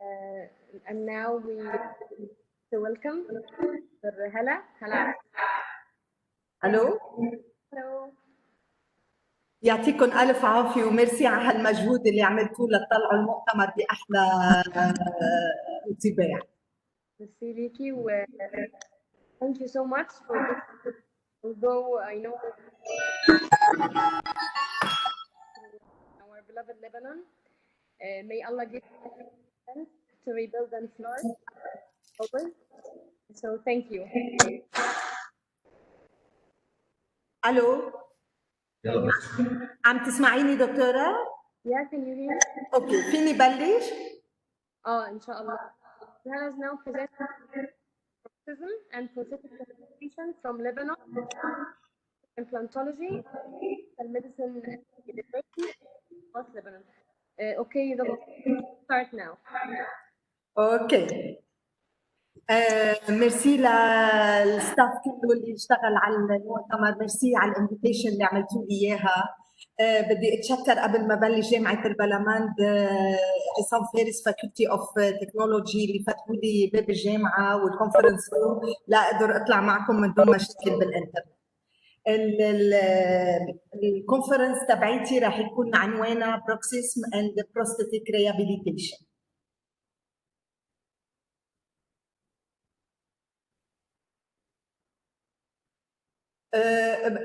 And now we welcome Dr. Hala. الو Hello. يعطيكم الف عافيه وميرسي على هالمجهود اللي عملتوه لتطلعوا المؤتمر باحلى انطباع. Merci Vicky. Thank you so much for this. Although I know our beloved Lebanon, may Allah give us strength to rebuild and flourish always. So thank you. الو عم تسمعيني دكتوره؟ Yeah, can you hear me? اوكي فيني بلش؟ Inshallah. Hala is now presenting autism and prosthetic rehabilitation from Lebanon, implantology, and medicine university, North Lebanon. Okay, start now. اوكي ميرسي للستاف كله اللي اشتغل على المؤتمر، ميرسي على الانفيتيشن اللي عملتوا لي اياها. بدي اتشكر قبل ما بلش جامعه البلمند عصام فارس فاكولتي اوف تكنولوجي اللي فتحوا لي باب الجامعه والكونفرنس روم لا اقدر اطلع معكم من دون مشاكل بالانترنت. الكونفرنس تبعيتي راح يكون عنوانها بروكسيزم اند بروستاتيك ريهابيليتيشن.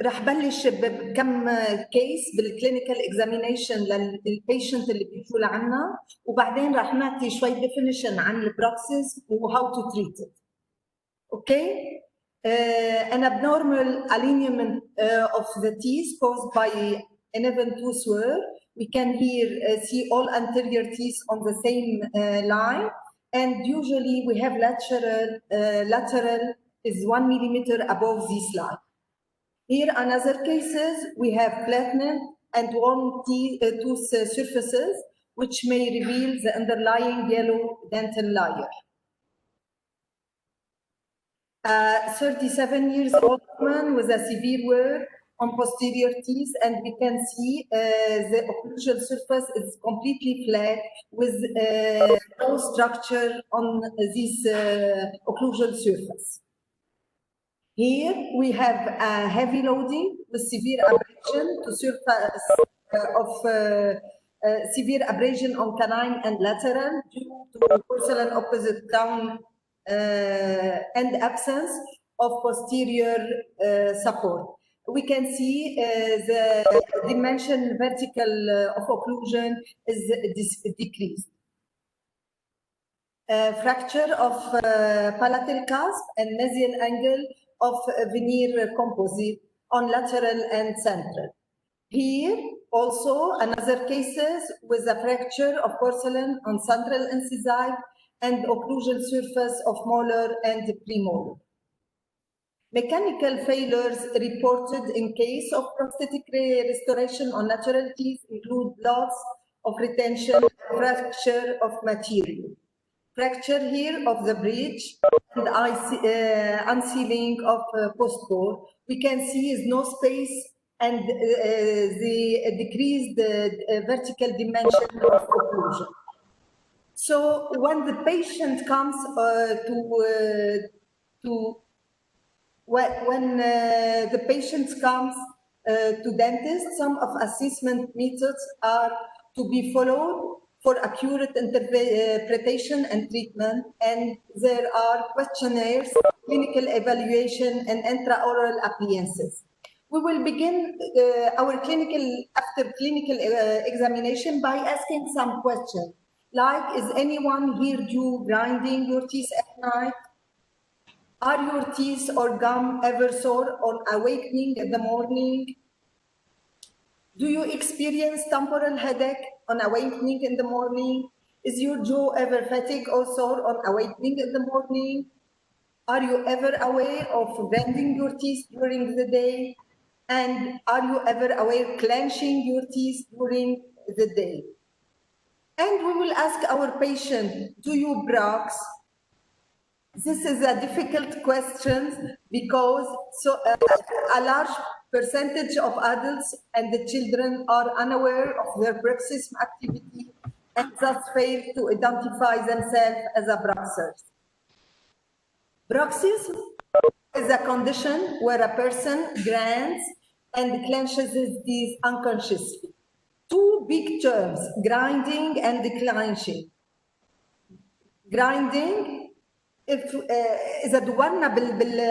رح بلش بكم كيس بالكلينيكال اكزامينيشن للبيشنت اللي بيجوا لعنا، وبعدين رح نعطي شوي ديفينيشن عن البروكسيس وهاو تو تريت ات. اوكي؟ an abnormal alignment of the teeth caused by uneven tooth wear. We can here see all anterior teeth on the same line, and usually we have lateral is 1 millimeter above this line. Here, another cases, we have flattened and worn tooth surfaces, which may reveal the underlying yellow dental layer. 37 years old woman with a severe wear on posterior teeth, and we can see the occlusal surface is completely flat with no structure on this occlusal surface. Here we have a heavy loading with severe abrasion to surface of severe abrasion on canine and lateral due to porcelain opposite crown and absence of posterior support. We can see the dimension vertical of occlusion is decreased. Fracture of palatal cusp and mesial angle of veneer composite on lateral and central. Here also another cases with a fracture of porcelain on central incisive and occlusal surface of molar and premolar. Mechanical failures reported in case of prosthetic restoration on natural teeth include loss of retention, fracture of material. Fracture here of the bridge and unsealing of postboard. We can see is no space and the decreased vertical dimension of occlusion. So when the patient comes the patient comes to dentist, some of assessment methods are to be followed for accurate interpretation and treatment, and there are questionnaires, clinical evaluation, and intraoral appliances. We will begin after clinical examination by asking some questions, like, is anyone here grinding your teeth at night? Are your teeth or gum ever sore on awakening in the morning? Do you experience temporal headache on awakening in the morning? Is your jaw ever fatigued or sore on awakening in the morning? Are you ever aware of bending your teeth during the day? And are you ever aware clenching your teeth during the day? And we will ask our patient, do you brush? This is a difficult question because a large percentage of adults and the children are unaware of their bruxism activity and thus fail to identify themselves as a bruxers. Bruxism is a condition where a person grinds and clenches his teeth unconsciously. Two big terms, grinding and clenching. Grinding اذا دورنا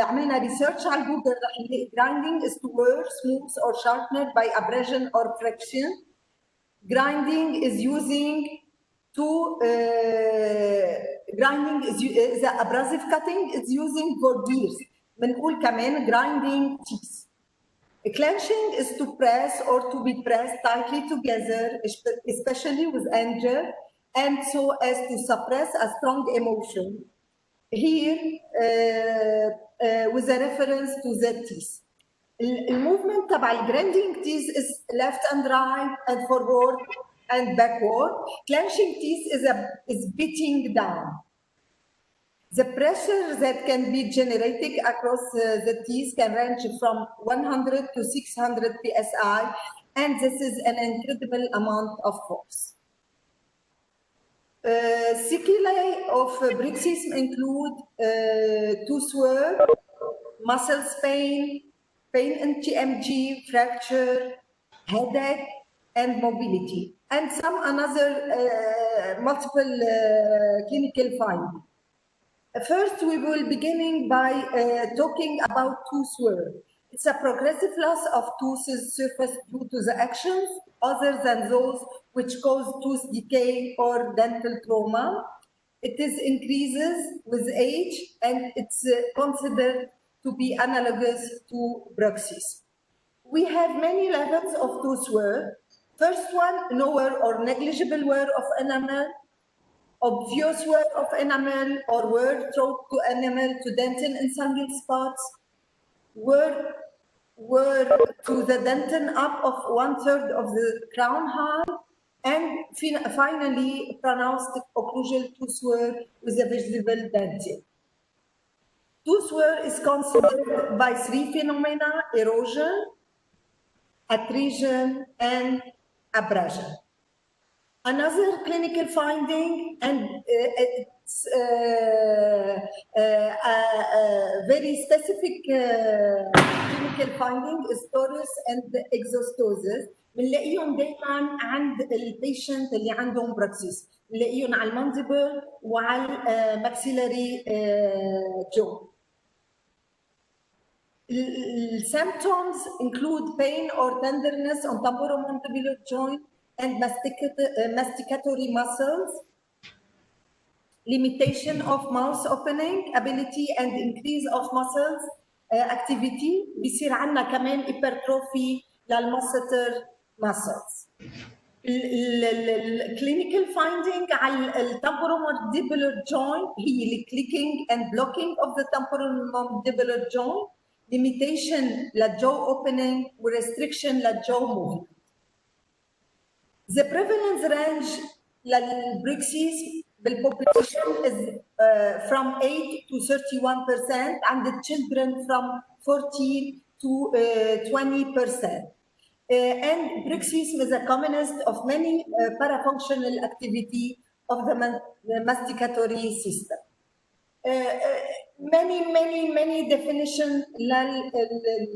عملنا ريسيرش على جوجل رح نلاقي grinding is to wear smooth or sharpened by abrasion or friction. Grinding is using grinding is abrasive cutting is using for gears. بنقول كمان grinding teeth. Clenching is to press or to be pressed tightly together, especially with anger, and so as to suppress a strong emotion. Here, with a reference to the teeth. الموفمنت تبع الجرايندينج teeth is left and right and forward and backward. Clenching teeth is beating down. The pressure that can be generated across the teeth can range from 100 to 600 psi, and this is an incredible amount of force. Sequelae of bruxism include tooth wear, muscles pain in TMJ, fracture, headache, and mobility, and some another multiple clinical findings. First, we will beginning by talking about tooth wear. It's a progressive loss of tooth surface due to the actions other than those which cause tooth decay or dental trauma. It is increases with age, and it's considered to be analogous to bruxism. We have many levels of tooth wear. First one, no wear or negligible wear of enamel, obvious wear of enamel or wear throat to enamel to dentin in single spots, wear to the dentin up of 1/3 of the crown height, and finally pronounced occlusal tooth wear with a visible dentin. Tooth wear is considered by three phenomena: erosion, attrition, and abrasion. Another clinical finding, and it's very specific clinical finding, is torus and exostosis. بنلاقيهم دائما عند البيشنت اللي عندهم bruxism. بنلاقيهم على المانديبل وعلى الماكسيلاري جو. Symptoms include pain or tenderness on temporomandibular joint and masticatory muscles, limitation of mouth opening ability and increase of muscles activity. بيصير عندنا كمان hypertrophy للmasseter muscles. الكلينيكال فايندينج على التمبرومانديبولار joint هي الكليكينج and blocking of the temporomandibular joint, limitation للjaw opening و restriction للjaw movement. The prevalence range للبruxism بالpopulation is from 8 to 31%, and the children from 14 to 20%. And bruxism is a commonest of many parafunctional activity of the masticatory system. Many definition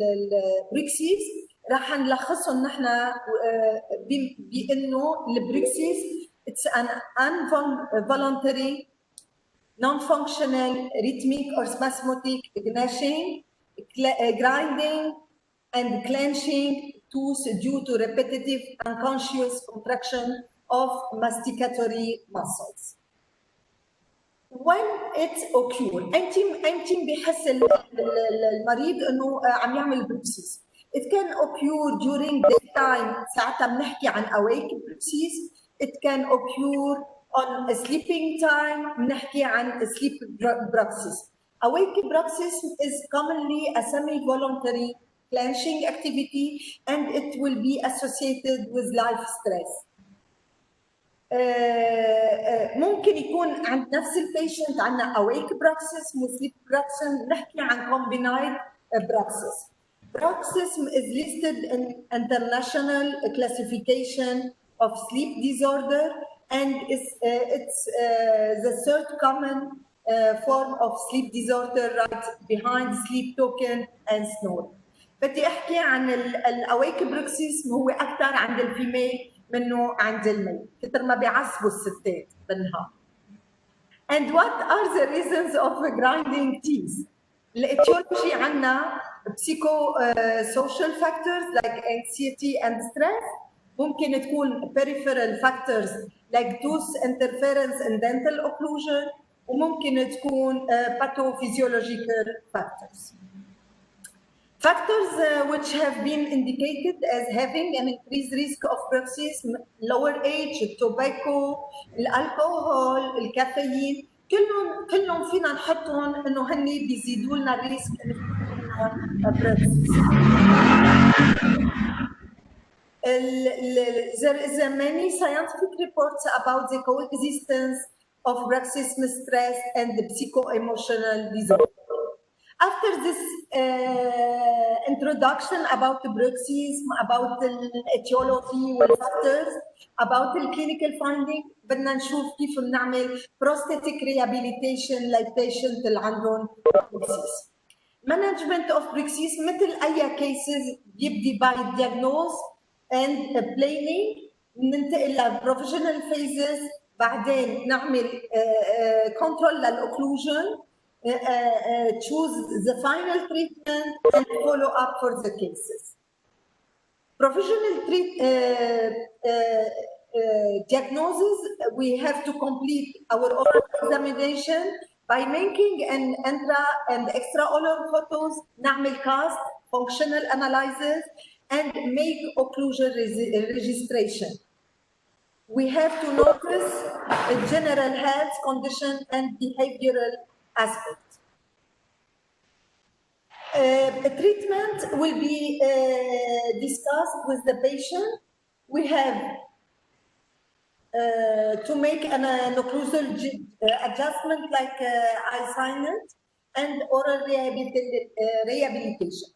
للبruxism راح نلخصهم نحن بانه البruxism it's an involuntary, non-functional, rhythmic or spasmodic gnashing, grinding, and clenching tooth due to repetitive unconscious contraction of masticatory muscles. When it occurs, انت بحس المريض انه عم يعمل bruxism. It can occur during daytime, ساعتها بنحكي عن awake bruxism. It can occur on a sleeping time, بنحكي عن sleep bruxism. Awake bruxism is commonly a semi-voluntary clenching activity, and it will be associated with life stress. ممكن يكون عند نفس البيشنت عندنا awake bruxism و sleep bruxism، نحكي عن combined bruxism. Bruxism is listed in International Classification of Sleep Disorder and it's the third common form of sleep disorder right behind sleep token and snoring. بدي احكي عن الاواك بروكسيزم هو اكثر عند الفيميل منه عند الميل، كثر ما بيعصبوا الستات بالنهار. And what are the reasons of grinding teeth? الاتيولوجي عندنا psycho-social factors like anxiety and stress. ممكن تكون peripheral factors like tooth interference and dental occlusion. وممكن تكون pathophysiological factors. Factors which have been indicated as having an increased risk of bruxism: lower age, tobacco, الكحول، الكافيين، كلهم فينا نحطهم انه هن بيزيدوا لنا الريسك انه bruxism. There is many scientific reports about the coexistence of bruxism, stress, and the psycho-emotional disorder. After this introduction about the bruxism, about the etiology والfactors, about the clinical finding, بدنا نشوف كيف بنعمل prosthetic rehabilitation للبيشنت اللي عندهم bruxism. Management of bruxism مثل أي cases بيبدي by diagnose and planning، ننتقل ل provisional phases، بعدين نعمل control للocclusion، choose the final treatment and follow up for the cases. Provisional diagnosis, we have to complete our oral examination by making an intra and extraoral photos, نعمل cast, functional analysis, and make occlusion registration. We have to notice a general health condition and behavioral aspect. Treatment will be discussed with the patient. We have to make an occlusal adjustment like iSinent and oral rehabilitation.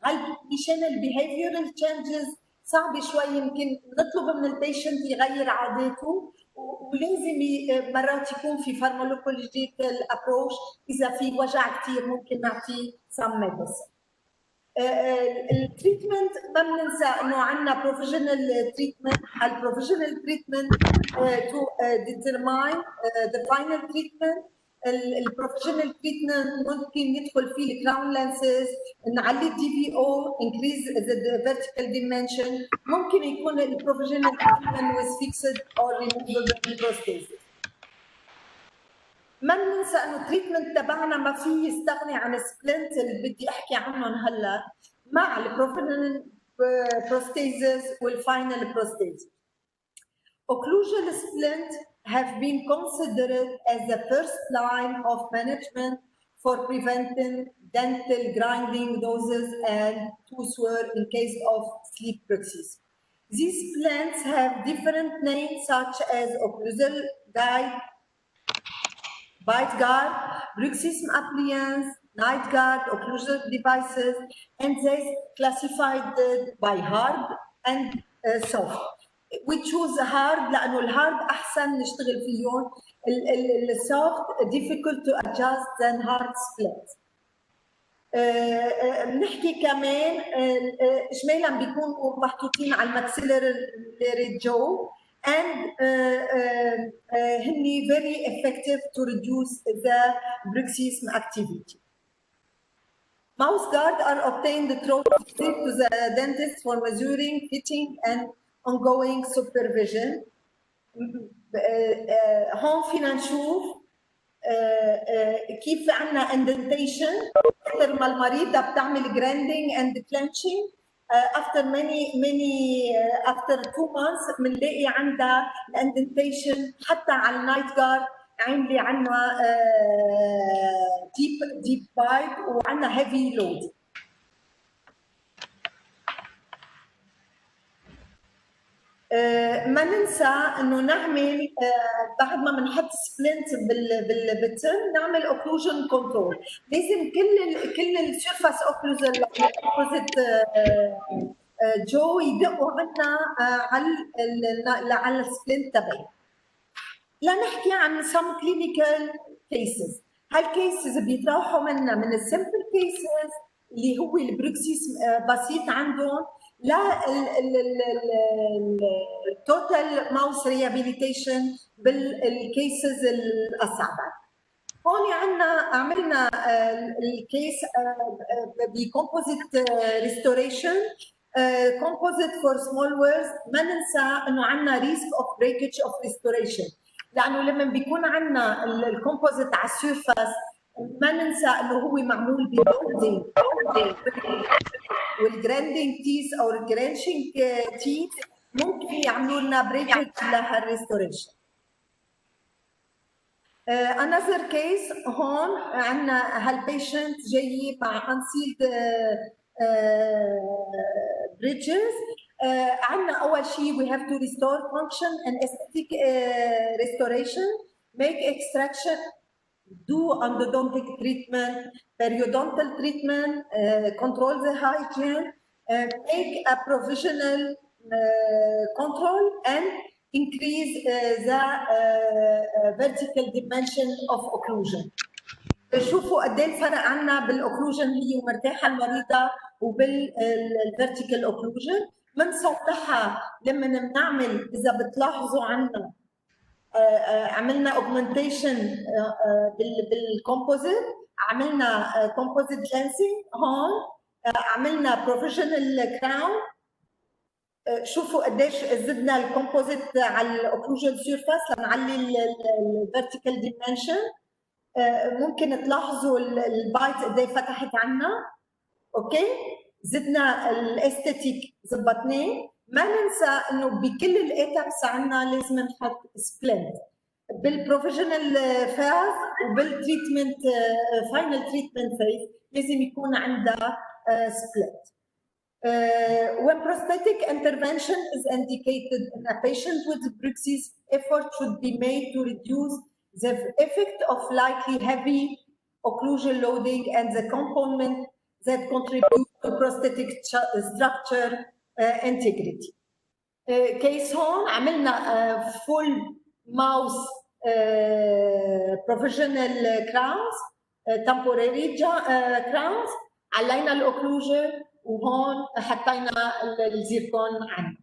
مشان behavioral changes صعب شوي، يمكن نطلب من البيشنت يغير عاداته، ولازم مرات يكون في pharmacological approach. اذا في وجع كثير ممكن نعطيه some medicine. التريتمنت ما بننسى انه عندنا provisional treatment. البروفيشنال treatment to determine the final treatment. البروفيشنال treatment ممكن يدخل فيه الكراون لانسز، نعلي الدي بي او، increase the vertical dimension. ممكن يكون البروفيشنال treatment with fixed or removable prosthesis. ما ننسى انه التريتمنت تبعنا ما فيه يستغني عن السبلنت اللي بدي احكي عنهم هلا مع البروفيشنال prosthesis والفاينل prosthesis. Occlusal splint have been considered as the first line of management for preventing dental grinding doses and tooth wear in case of sleep bruxism. These splints have different names such as occlusal guide, bite guard, bruxism appliance, night guard, occlusal devices, and they classified by hard and soft. We choose hard لأنه الهارد أحسن نشتغل فيهم. الsoft difficult to adjust than hard split. بنحكي كمان إجمالا بيكونوا محطوطين على الماكسيلاري جو and هني very effective to reduce the bruxism activity. Mouth guard are obtained through visit to the dentist for measuring, fitting, and ongoing supervision. هون فينا نشوف كيف عندنا indentation after ما المريضة بتعمل grinding and clenching. After after 2 months بنلاقي عندها indentation حتى على النايت جارد، عامله عندنا deep bite وعندنا heavy load. ما ننسى انه نعمل بعد ما بنحط سبلنت بالترم نعمل اوكلوجن كنترول. لازم كل السيرفاس اوكلوجن اوبوزيت جو يدقوا عنا على السبلنت تبعي. لنحكي عن some clinical cases. هالكيسز بيتراوحوا منا من السمبل كيسز اللي هو البروكسيسم بسيط عندهم للتوتال ماوس ريابيليتيشن بالكيسز الاصعب. هون عملنا الكيس بكومبوزيت ريستوريشن كومبوزيت فور سمول ويرز. ما ننسى انه عندنا ريسك اوف بريكج اوف ريستوريشن، لانه لما بيكون عندنا الكومبوزيت على السيرفاس ما ننسى انه هو معمول بمولدينج، والجراندينج تيث او الجرانشنج تيث ممكن يعملوا لنا بريكج لهالريستوريشن. another case هون عندنا هالبيشنت جاي مع unsealed bridges. عندنا أول شيء we have to restore function and aesthetic restoration, make extraction, do endodontic treatment, periodontal treatment, control the hygiene, make a provisional control and increase the vertical dimension of occlusion. شوفوا قد ايه الفرق عنا بالاوكلوجن هي ومرتاحه المريضه وبالفيرتيكال اوكلوجن. بنصلحها لما بنعمل، اذا بتلاحظوا عنا عملنا اوجمنتيشن بالكومبوزيت، عملنا كومبوزيت لانسينج هون، عملنا بروفيشنال كراون. شوفوا قديش زدنا الكومبوزيت على الاوكلوجن سيرفاس لنعلي الفيرتيكال ديمنشن. ممكن تلاحظوا البايت قد ايه فتحت عنا. اوكي، زدنا الاستاتيك زبطناه. ما ننسى انه بكل الايتابس عنا لازم نحط سبلنت بالبروفيشنال فاز وبالتريتمنت فاينل تريتمنت فيز لازم يكون عندها سبلنت. When prosthetic intervention is indicated in a patient with bruxism, effort should be made to reduce the effect of likely heavy occlusal loading and the component that contribute to prosthetic structure integrity. Case هون عملنا full mouse provisional crowns, temporary crowns، علينا الاوكلوجن وهون حطينا الزيركون عنه.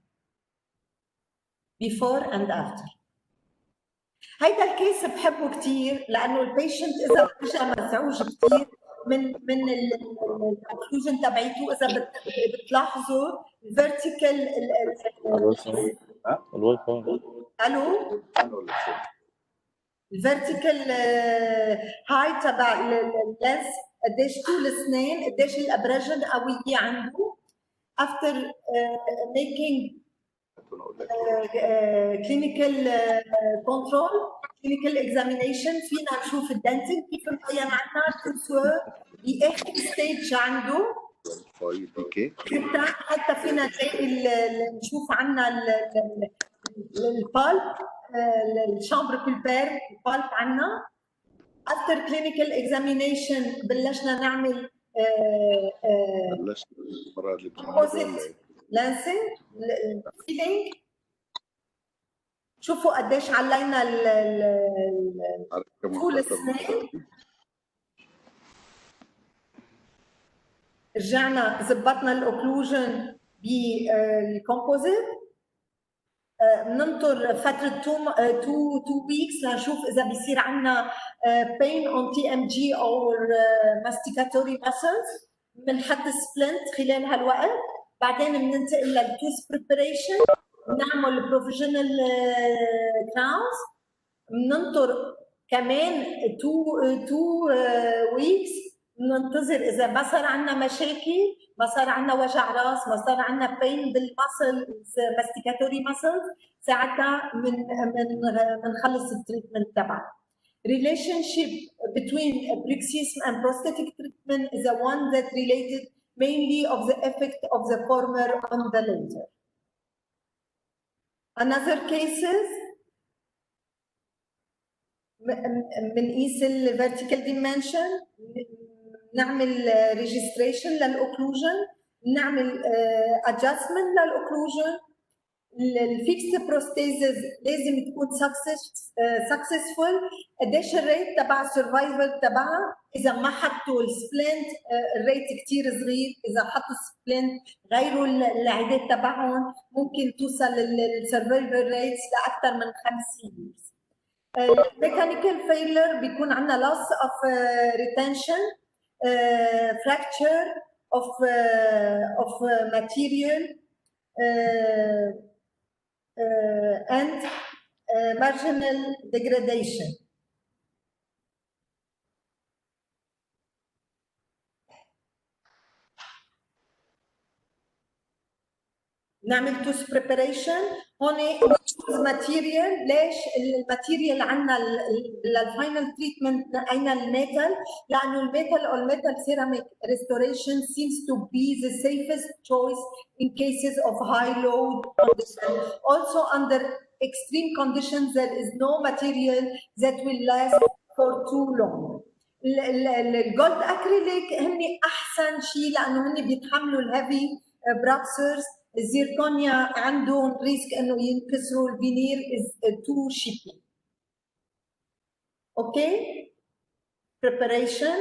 before and after. هيدا الكيس بحبه كثير لانه البيشنت اذا اجى مزعوج كثير من الاوكلوجن تبعيته. اذا بتلاحظوا الفيرتيكال الو الفيرتيكال هاي تبع اللينس قديش طول السنين، قديش الابرجن قويه عنده. after making clinical control, clinical examination فينا نشوف الدنتين كيف مبين عنا الكسور باخر ستيج عنده. حتى فينا نلاقي نشوف عنا البالب، الشامبر بيلبير البالب عنا. after clinical examination بلشنا نعمل composite lancing sealing. شوفوا قديش علينا طول السنين. رجعنا زبطنا الاوكلوجن بالكومبوزيت. بننطر فتره 2 ويكس لنشوف اذا بيصير عندنا pain on TMG او masticatory muscles. بنحط سبلنت خلال هالوقت. بعدين بننتقل للتوث بريبريشن، بنعمل بروفيشنال كراونز. بننطر كمان 2 ويكس، بننتظر اذا ما صار عندنا مشاكل، ما صار عندنا وجع راس، ما صار عندنا بين بالمسل ماستيكاتوري مسل، ساعتها بنخلص التريتمنت تبعنا. Relationship between bruxism and prosthetic treatment is the one that related mainly of the effect of the former on the later. Another cases بنقيس الفيرتيكال ديمنشن، نعمل ريجستريشن للاوكلوجن، نعمل ادجستمنت للاوكلوجن. الفيكس بروستيزز لازم تكون سكسسفول. قديش الريت تبع السرفايفل تبعها؟ اذا ما حطوا السبلنت الريت كثير صغير، اذا حطوا السبلنت غيروا العداد تبعهم ممكن توصل السرفايفل ريتس لاكثر من 50 years. ميكانيكال فيلر بيكون عندنا loss of retention, fracture of material, and marginal degradation. نعمل توس بريباريشن هون ماتيريال. ليش الماتيريال عندنا للفاينل تريتمنت نقينا الميتال؟ لانه الميتال او الميتال سيراميك ريستوريشن seems to be the safest choice in cases of high load condition. Also under extreme conditions there is no material that will last for too long. الجولد اكريليك هن احسن شيء لانه هن بيتحملوا الهيفي براكسرز. الزيركونيا عندهم ريسك انه ينكسروا. الفينير is too shitty. اوكي. preparation,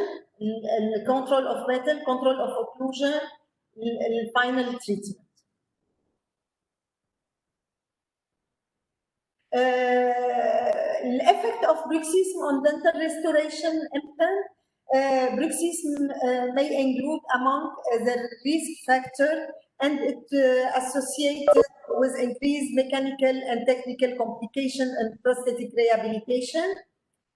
control of metal, control of occlusion, final treatment. The effect of bruxism on dental restoration implant. Bruxism may include among the risk factor and it associated with increased mechanical and technical complication and prosthetic rehabilitation.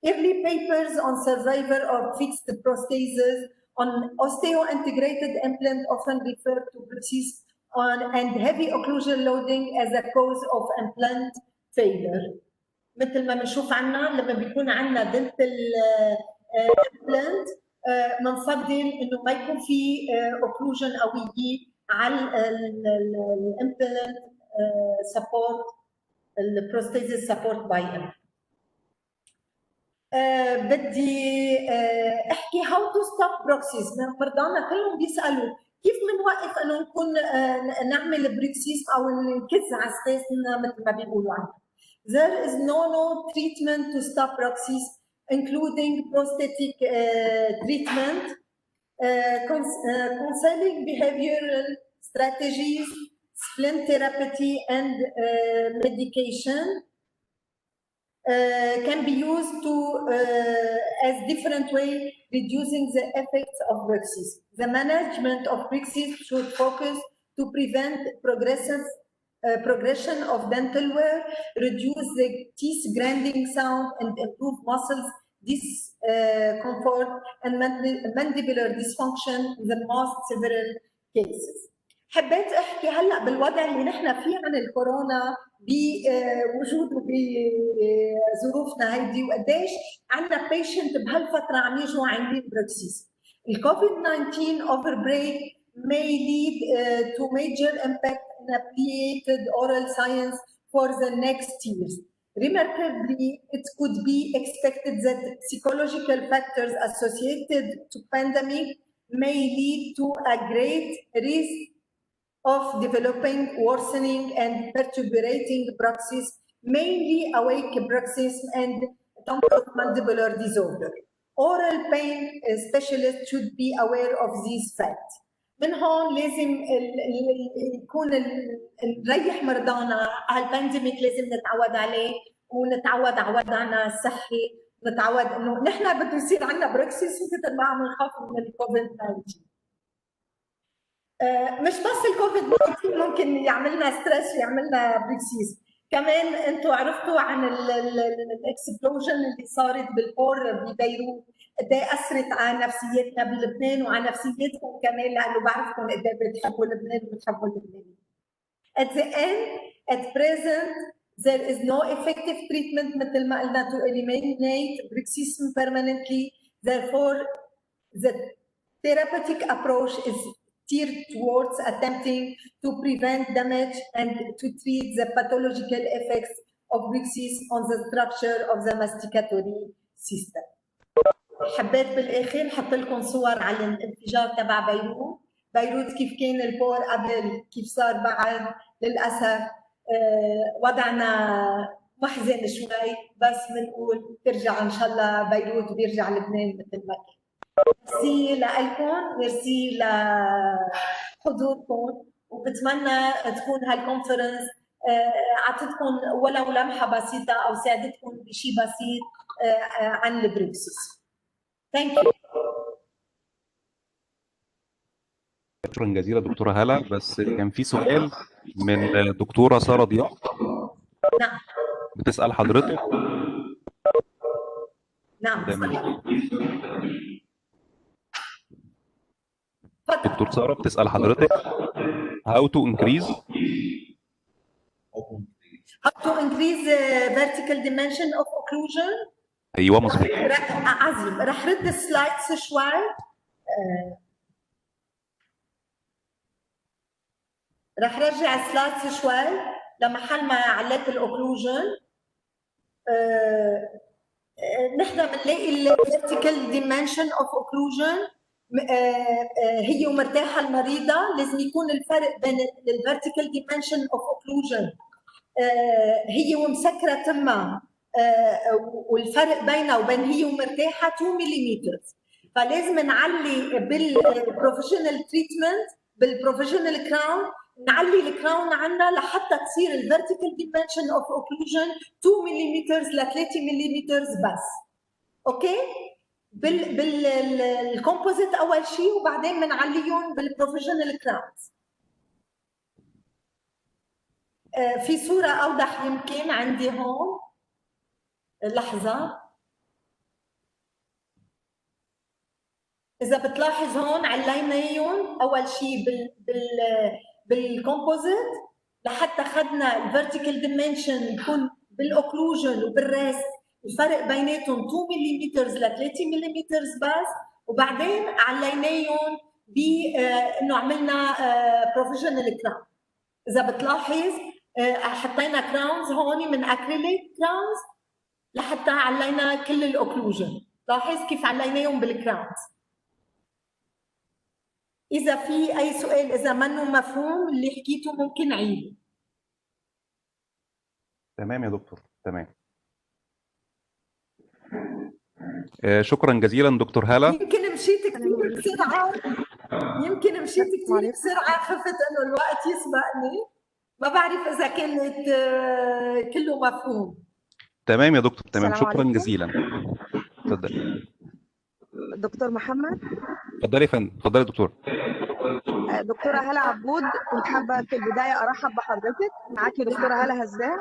Early papers on survivor or fixed prostheses on osteo-integrated implant often refer to bruxism and heavy occlusal loading as a cause of implant failure. مثل ما بنشوف عنا لما بيكون عنا دنتال implant بنفضل انه ما يكون في occlusion قويه على الامبلانت سبورت البروستيزيس سبورت باي امبلانت. بدي احكي هاو تو ستوب بروكسيزم. مرضانا كلهم بيسالوا كيف بنوقف انه نكون نعمل بروكسيزم او نكز على سبيسنا مثل ما بيقولوا عنها. There is no treatment to stop bruxism including prosthetic treatment. Counseling behavioral strategies, splint therapy, and medication can be used to as different way reducing the effects of bruxism. The management of bruxism should focus to prevent progression of dental wear, reduce the teeth grinding sound, and improve muscles discomfort and mandibular dysfunction in the most severe cases. حبيت احكي هلا بالوضع اللي نحن فيه عن الكورونا بوجوده بظروفنا هيدي وقديش عندنا بيشنت بهالفتره عم يجوا عاملين بروكسيزم. الكوفيد 19 outbreak may lead to major impact in applied oral science for the next years. Remarkably, it could be expected that psychological factors associated to pandemic may lead to a great risk of developing worsening and perturbating bruxism, mainly awake bruxism and temporomandibular disorder. Oral pain specialists should be aware of these facts. من هون لازم يكون نريح مرضانا. هالبانديميك لازم نتعود عليه ونتعود على وضعنا الصحي، نتعود انه نحن بده يصير عندنا بروكسيزم مثل ما عم نخاف من الكوفيد 19. مش بس الكوفيد 19 ممكن يعملنا ستريس ويعملنا بروكسيزم، كمان انتم عرفتوا عن الاكسبلوجن اللي صارت بالبور ببيروت قد ايه اثرت على نفسيتنا بلبنان وعلى نفسيتكم كمان لانه بعرفكم قد ايه بتحبوا لبنان وبتحبوا اللبنانيين. At the end, at present, there is no effective treatment مثل ما قلنا to eliminate bruxism permanently. Therefore, the therapeutic approach is steered towards attempting to prevent damage and to treat the pathological effects of bruxism on the structure of the masticatory system. حبيت بالاخر حط لكم صور على الانفجار تبع بيروت كيف كان البور قبل كيف صار بعد. للاسف وضعنا محزن شوي، بس بنقول ترجع ان شاء الله بيروت وبيرجع لبنان مثل ما كان. ميرسي لكم، ميرسي لحضوركم، وبتمنى تكون هالكونفرنس اعطتكم ولو لمحه بسيطه او ساعدتكم بشيء بسيط عن البريكسس. ثانك يو. شكرا جزيلا دكتورة هالة. بس كان في سؤال من دكتورة سارة ضياء نعم بتسأل حضرتك. نعم تمام. تفضل. دكتور سارة بتسأل حضرتك how to increase How to increase vertical dimension of occlusion. ايوه مظبوط. عظيم. رح رد السلايدز شوي. رح رجع السلايدز شوي لمحل ما علقت الاوكلوجن. نحن بنلاقي الفيرتيكال ديمنشن اوف اوكلوجن هي ومرتاحه المريضه. لازم يكون الفرق بين الفيرتيكال ديمنشن اوف اوكلوجن هي ومسكره تمها والفرق بينها وبين هي ومرتاحه 2 ملم. فلازم نعلي بالبروفيشنال تريتمنت بالبروفيشنال كراون، نعلي الكراون عندنا لحتى تصير الفيرتيكال ديمنشن اوف اوكلوجن 2 ملم ل 3 ملم بس. اوكي؟ بالكومبوزيت اول شيء، وبعدين بنعليهم بالبروفيشنال كراونز. في صورة أوضح يمكن عندي هون. لحظة. إذا بتلاحظ هون عليناهم أول شيء بالكومبوزيت لحتى أخذنا الفيرتيكال ديمنشن يكون بالأوكلوجن وبالريست الفرق بيناتهم 2 ملم ل 3 ملم بس، وبعدين عليناهم بإنه عملنا بروفيشنال كراون. إذا بتلاحظ حطينا كراونز هون من اكريليك كراونز لحتى علينا كل الاوكلوجن. لاحظ كيف عليناهم بالكراونز. اذا في اي سؤال اذا منه مفهوم اللي حكيته ممكن عيد. تمام يا دكتور. تمام. شكرا جزيلا دكتور هالة. يمكن مشيت كثير بسرعه، يمكن مشيت كثير بسرعه، خفت انه الوقت يسبقني. ما بعرف اذا كانت كله مفهوم. تمام يا دكتور. تمام. السلام شكرا عليكم. جزيلا. اتفضل دكتور محمد. اتفضلي يا فندم. اتفضلي يا دكتور. دكتورة هالة عبود، كنت حابة في البداية أرحب بحضرتك. معاكي دكتورة هالة هزاع.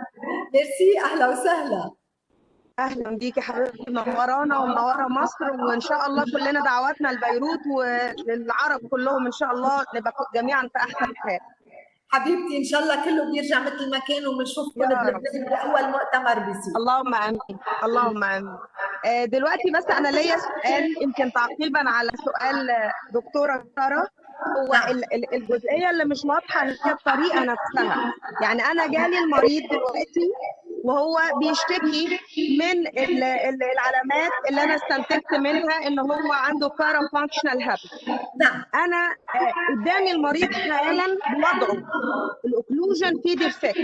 ميرسي، أهلا وسهلا. أهلا بيكي حبيبتي، منورانا ومنورة مصر، وإن شاء الله كلنا دعواتنا لبيروت وللعرب كلهم إن شاء الله نبقى جميعا في أحسن حال. حبيبتي ان شاء الله كله بيرجع مثل ما كان وبنشوفكم باول مؤتمر بيصير. اللهم امين اللهم امين. دلوقتي بس انا ليا سؤال يمكن تعقيبا على سؤال دكتوره ساره. هو الجزئيه اللي مش واضحه هي الطريقه نفسها. يعني انا جالي المريض دلوقتي وهو بيشتكي من العلامات اللي انا استنتجت منها ان هو عنده بارا فانكشنال هابت. نعم. انا قدامي المريض حالا بوضعه الاوكلوجن في ديفكت.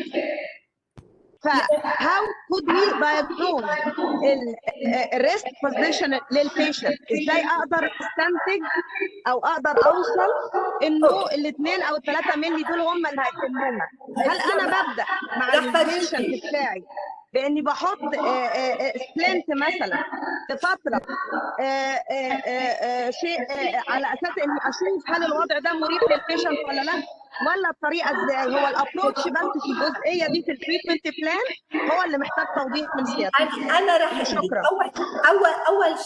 فهاو كود وي دايجنوز الريست بوزيشن للبيشنت؟ ازاي اقدر استنتج او اقدر اوصل انه الاثنين او الثلاثه مللي دول هم اللي هيتموها؟ هل انا ببدا مع البيشنت بتاعي باني بحط سبلنت مثلا لفتره شيء على اساس اني اشوف هل الوضع ده مريح للبيشنت ولا لا، ولا الطريقه ازاي؟ هو الابروتش بس في الجزئيه دي في التريتمنت بلان هو اللي محتاج توضيح من سيادتك. انا راح شكرا. اول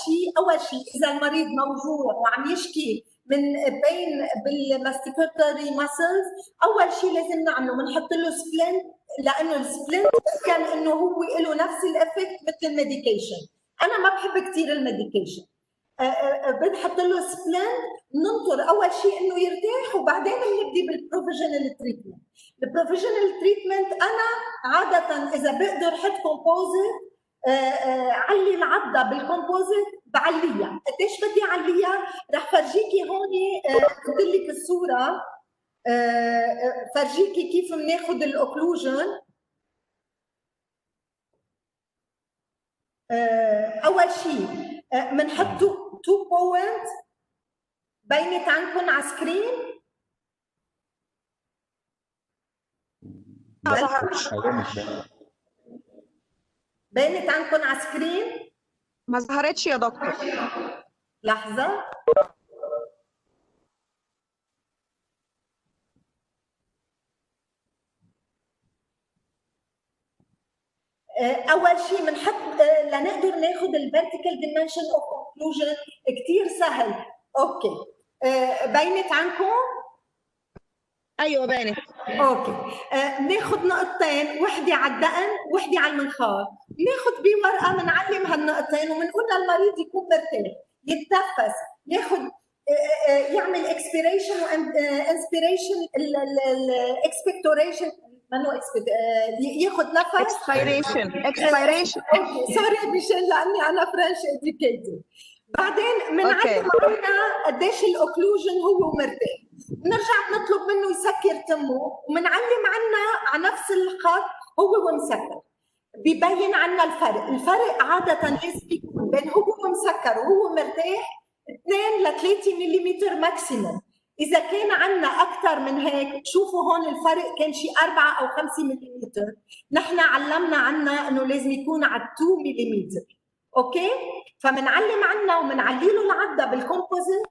شيء اذا المريض موجوع وعم يشكي من بين بالماستيكوتري ماسلز، اول شيء لازم نعمله بنحط له سبلنت، لانه السبلنت كان انه هو له نفس الافكت مثل الميديكيشن. انا ما بحب كثير الميديكيشن. بنحط له سبلنت، ننطر اول شيء انه يرتاح وبعدين بنبدي بالبروفيشنال تريتمنت. البروفيشنال تريتمنت انا عاده اذا بقدر احط كومبوزيت علي العضه بالكومبوزيت بعليها. قديش بدي اعليها؟ رح فرجيكي هون، قلت لك الصوره فرجيكي كيف بناخذ الاوكلوجن. اول شيء بنحط 2 بوينت بينت عندكم على سكرين. ما ظهرش. بينت عندكم على سكرين؟ ما ظهرتش يا دكتور. لحظة. أول شيء بنحط لنقدر ناخذ الفيرتيكال دايمنشن اوف اوكلوجن كثير سهل. أوكي بينت عنكم؟ ايوه بانت. اوكي بناخذ نقطتين، وحده على الدقن وحده على المنخار، بناخذ بورقه بنعلم هالنقطتين وبنقول للمريض يكون مرتاح، يتنفس، ياخذ يعمل اكسبيريشن وانسبيريشن الاكسبكتوريشن منو ياخذ نفس اكسبيريشن اوكي سوري ميشيل لاني انا فرنش اديوكيتد. بعدين بنعلم علينا قديش الاوكلوجن هو مرتاح، بنرجع بنطلب منه يسكر تمه وبنعلم عنا على نفس الخط هو ومسكر، ببين عنا الفرق عاده لازم يكون بين هو ومسكر وهو مرتاح 2 ل 3 ملم ماكسيموم. اذا كان عنا اكثر من هيك شوفوا هون الفرق كان شي 4 أو 5 ملم، نحن علمنا عنا انه لازم يكون على 2 ملم. اوكي فبنعلم عنا وبنعلي له العضه بالكومبوزيت.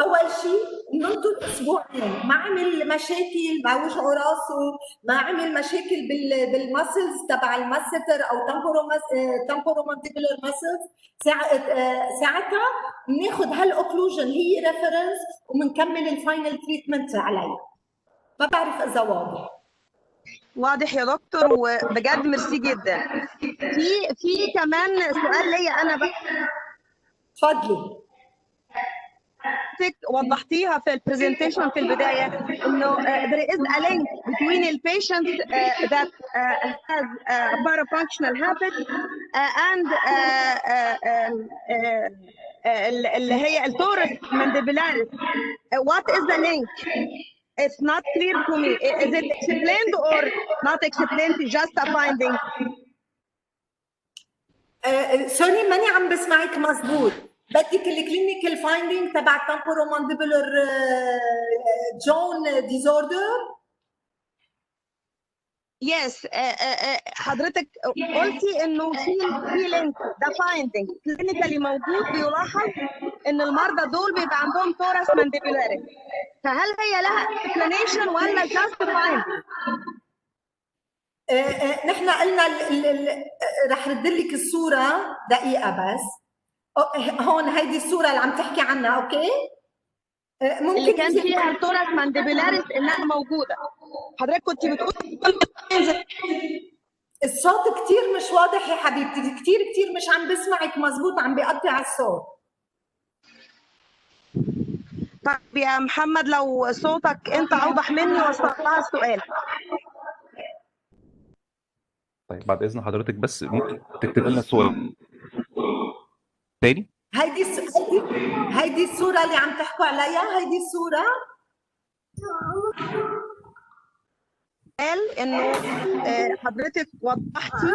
اول شيء بننطر اسبوعين، ما عمل مشاكل، ما وجعه راسه، ما عمل مشاكل بالمسلز تبع الماسيتر او تمبورومانديبولار ماسلز، ساعتها بناخذ هالاوكلوجن هي ريفرنس وبنكمل الفاينل تريتمنت عليها. ما بعرف اذا واضح. واضح يا دكتور وبجد ميرسي جدا. في كمان سؤال ليا انا بس. تفضلي. وضحتيها في البرزنتيشن في البدايه انه there is a link between the patient that has a parafunctional habit and اللي هي التورس mandibularity. What is the link? It's not clear to me. Is it explained or not explained? Just a finding. سوري ماني عم بسمعك مزبوط. بدك الكلينيكال فايندينج تبع تمبورومانديبولار جون ديزوردر؟ يس حضرتك قلتي انه في لينك ده فايندينج كلينيكالي موجود بيلاحظ ان المرضى دول بيبقى عندهم تورس مانديبولاري، فهل هي لها اكسبلانيشن ولا جاست فايندينج؟ نحن قلنا رح رد لك الصوره دقيقه بس. هون هيدي الصوره اللي عم تحكي عنها. اوكي ممكن اللي كان فيها التورس مانديبولاريس انها موجوده. حضرتك كنت بتقولي الصوت كثير مش واضح يا حبيبتي، كثير مش عم بسمعك مزبوط، عم بيقطع الصوت. طيب يا محمد لو صوتك انت اوضح مني وصل لها السؤال. طيب بعد اذن حضرتك بس ممكن تكتب لنا السؤال تاني؟ هيدي الصورة اللي عم تحكوا عليها، هيدي الصورة قال انه حضرتك وضحتي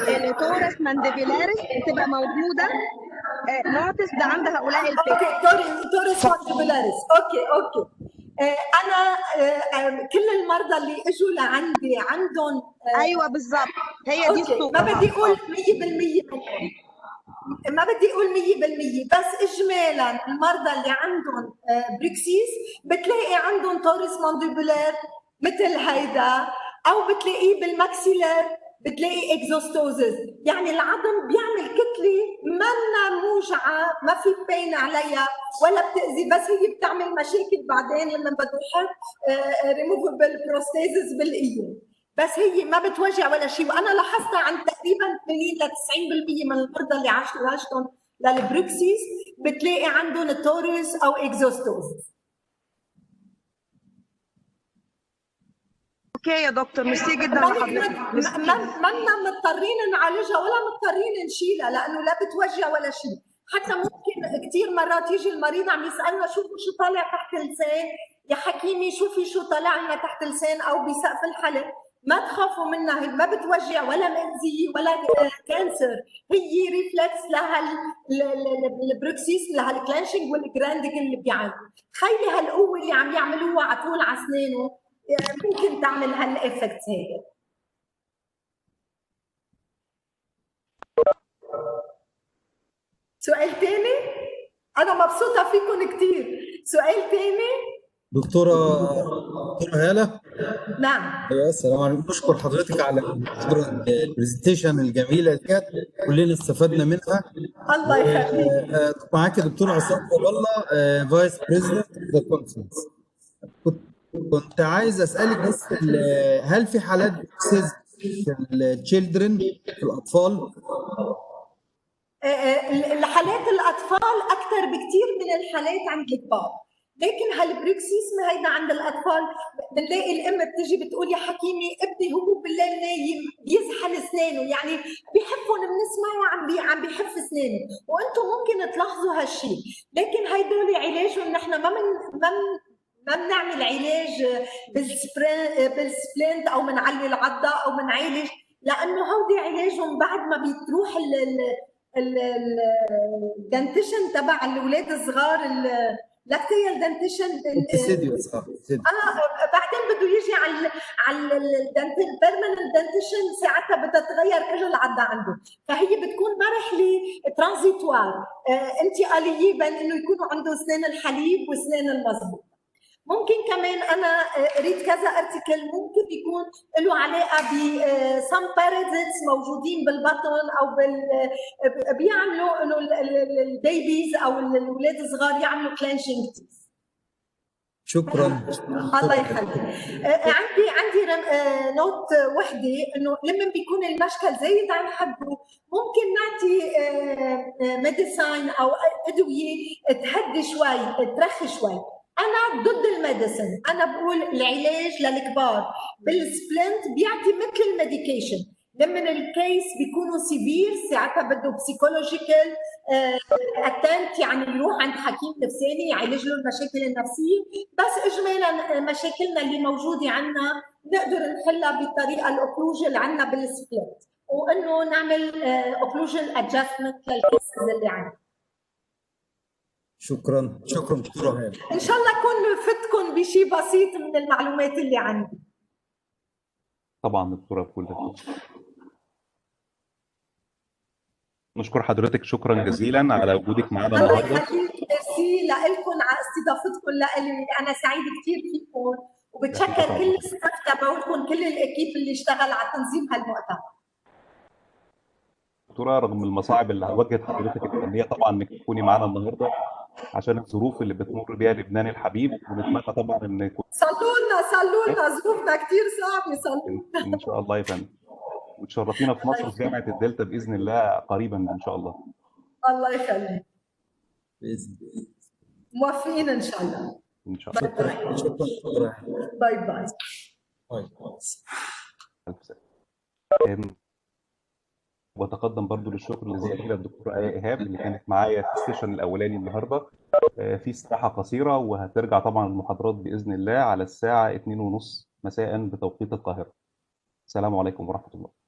ان تورس مانديبولاريس بتبقى موجودة نوتس ده عند هؤلاء البيت. اوكي تورس مانديبولاريس. اوكي انا كل المرضى اللي اجوا لعندي عندهم ايوه بالضبط هي دي الصورة. ما بدي اقول 100%، ما بدي اقول 100%، بس اجمالا المرضى اللي عندهم بريكسيس بتلاقي عندهم تورس مانديبولار مثل هيدا، او بتلاقيه بالماكسيلر بتلاقي اكزوستوزس، يعني العظم بيعمل كتله منا موجعه، ما في بين عليها ولا بتاذي، بس هي بتعمل مشاكل بعدين لما بده يحط ريموفبل بروستيزس بالايد، بس هي ما بتوجع ولا شيء. وانا لاحظتها عند تقريبا 80 ل 90% من المرضى اللي عاشتهم للبروكسيس بتلاقي عندهم تورس او اكزوستوزس. اوكي يا دكتور ميرسي جدا لحضرتك. ما مضطرين نعالجها ولا مضطرين نشيلها لانه لا بتوجع ولا شيء. حتى ممكن كثير مرات يجي المريض عم يسالنا شوفوا شو طالع تحت اللسان يا حكيمي، شوفي شو طالع لنا تحت اللسان او بسقف الحلق، ما تخافوا منها، هي ما بتوجع ولا مأذية ولا كانسر، هي ريفلكس لها البروكسيس، لها الكلانشنج والجراندنج اللي بيعمل. تخيلي هالقوه اللي عم يعملوها على طول على اسنانه ممكن تعمل هالافكت هيك. سؤال ثاني؟ انا مبسوطه فيكم كثير. سؤال ثاني؟ دكتورة هالة. نعم. ايوه السلام عليكم، بشكر حضرتك على المحاضرة البرزنتيشن الجميلة ديت، كلنا استفدنا منها. الله يخليك. معاك دكتور عصام جاب الله، فايس بريزيدنت ذا كونفرنس. كنت عايز اسالك بس هل في حالات بروكسيز في التشيلدرن، في الاطفال؟ الحالات الاطفال اكثر بكثير من الحالات عند الكبار، لكن هالبروكسيزم هيدا عند الاطفال بنلاقي الام بتجي بتقول يا حكيمي ابني هو بالليل نايم بيزحل اسنانه، يعني بحبهم بنسمعه عم بيحف اسنانه، وانتم ممكن تلاحظوا هالشيء، لكن هيدول علاجهم نحن ما بنعمل علاج بالسبلنت او بنعلي العضه او بنعالج، لانه هودي علاجهم بعد ما بتروح الدنتيشن تبع الاولاد الصغار، اللاكتيال دنتيشن بعدين بده يجي على البيرمننت دنتيشن، ساعتها بدها تغير كل العضه عنده، فهي بتكون مرحله ترانزيتوار انتقاليه بين انه يكونوا عنده اسنان الحليب واسنان المضبوط. ممكن كمان انا قريت كذا ارتكل ممكن يكون له علاقه ب some parasites موجودين بالبطن او بيعملوا انه البيبيز او الاولاد الصغار يعملوا كلانشنج تيث. شكرا. الله يخليك. عندي نوت وحده انه لما بيكون المشكل زايد عن حده ممكن نعطي ميديساين او ادويه تهدي شوي ترخي شوي. انا ضد الميديسن، انا بقول العلاج للكبار بالسبلنت بيعطي مثل الميديكيشن، لما الكيس بيكونوا سيفير ساعتها بده بسيكولوجيكال اتنت، يعني يروح عند حكيم نفساني يعالج له المشاكل النفسيه، بس اجمالا مشاكلنا اللي موجوده عندنا نقدر نحلها بالطريقه الاوكلوجن اللي عندنا بالسبلنت، وانه نعمل اوكلوجن ادجستمنت للكيسز اللي عندنا. شكرا دكتورة هالة. ان شاء الله اكون فتكم بشيء بسيط من المعلومات اللي عندي. طبعا دكتوره بكل تأكيد. نشكر حضرتك شكرا جزيلا على وجودك معنا الله النهارده. يخليك، ميرسي لكم على استضافتكم لي، انا سعيده كثير فيكم وبتشكر كل الستاف تبعكم، كل الاكيب اللي اشتغل على تنظيم هالمؤتمر. دكتوره رغم المصاعب اللي واجهت حضرتك الفنيه طبعا انك تكوني معانا النهارده عشان الظروف اللي بتمر بيها لبنان الحبيب، ونتمنى طبعا ان يكون صلوا لنا ظروفنا كثير صعبه، صلوا ان شاء الله يا فندم، وتشرفينا في مصر في جامعه الدلتا باذن الله قريبا ان شاء الله. الله يخليك، باذن الله موفقين ان شاء الله. ان شاء الله. شكرا. باي باي. ألف سلامة. وتقدم برضو للشكر للزميله الدكتوره آية إيهاب اللي كانت معايا في السيشن الاولاني النهارده. في استراحه قصيره وهترجع طبعا المحاضرات باذن الله على الساعه 2:30 مساء بتوقيت القاهره. السلام عليكم ورحمه الله.